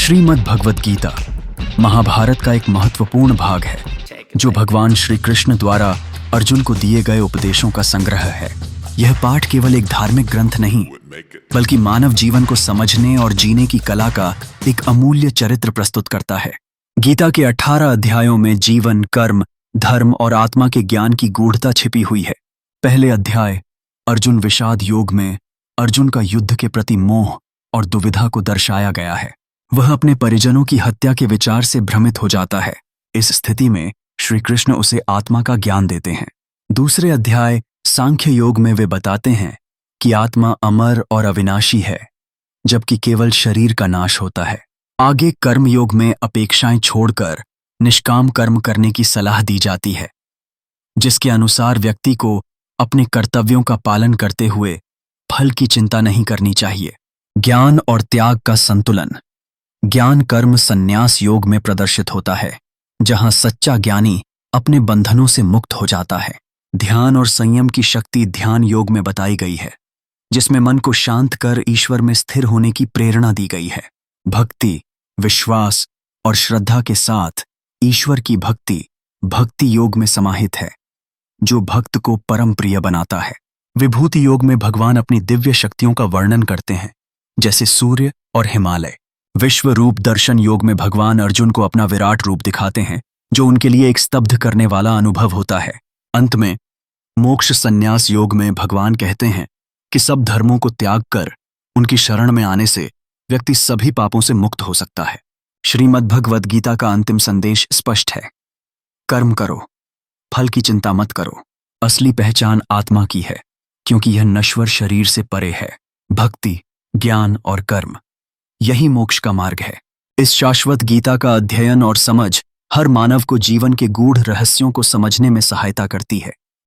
श्रीमद् भगवद गीता महाभारत का एक महत्वपूर्ण भाग है जो भगवान श्री कृष्ण द्वारा अर्जुन को दिए गए उपदेशों का संग्रह है। यह पाठ केवल एक धार्मिक ग्रंथ नहीं बल्कि मानव जीवन को समझने और जीने की कला का एक अमूल्य चरित्र प्रस्तुत करता है। गीता के 18 अध्यायों में जीवन, कर्म, धर्म और आत्मा के ज्ञान की गूढ़ता छिपी हुई है। पहले अध्याय अर्जुन विषाद योग में अर्जुन का युद्ध के प्रति मोह और दुविधा को दर्शाया गया है। वह अपने परिजनों की हत्या के विचार से भ्रमित हो जाता है। इस स्थिति में श्री कृष्ण उसे आत्मा का ज्ञान देते हैं। दूसरे अध्याय सांख्य योग में वे बताते हैं कि आत्मा अमर और अविनाशी है जबकि केवल शरीर का नाश होता है। आगे कर्म योग में अपेक्षाएं छोड़कर निष्काम कर्म करने की सलाह दी जाती है जिसके अनुसार व्यक्ति को अपने कर्तव्यों का पालन करते हुए फल की चिंता नहीं करनी चाहिए। ज्ञान और त्याग का संतुलन ज्ञान कर्म संन्यास योग में प्रदर्शित होता है जहां सच्चा ज्ञानी अपने बंधनों से मुक्त हो जाता है। ध्यान और संयम की शक्ति ध्यान योग में बताई गई है जिसमें मन को शांत कर ईश्वर में स्थिर होने की प्रेरणा दी गई है। भक्ति, विश्वास और श्रद्धा के साथ ईश्वर की भक्ति भक्ति योग में समाहित है जो भक्त को परम प्रिय बनाता है। विभूति योग में भगवान अपनी दिव्य शक्तियों का वर्णन करते हैं जैसे सूर्य और हिमालय। विश्व रूप दर्शन योग में भगवान अर्जुन को अपना विराट रूप दिखाते हैं जो उनके लिए एक स्तब्ध करने वाला अनुभव होता है। अंत में मोक्ष संन्यास योग में भगवान कहते हैं कि सब धर्मों को त्याग कर उनकी शरण में आने से व्यक्ति सभी पापों से मुक्त हो सकता है। श्रीमद् भगवद गीता का अंतिम संदेश स्पष्ट है। कर्म करो, फल की चिंता मत करो। असली पहचान आत्मा की है क्योंकि यह नश्वर शरीर से परे है। भक्ति, ज्ञान और कर्म यही मोक्ष का मार्ग है। इस शाश्वत गीता का अध्ययन और समझ हर मानव को जीवन के गूढ़ रहस्यों को समझने में सहायता करती है।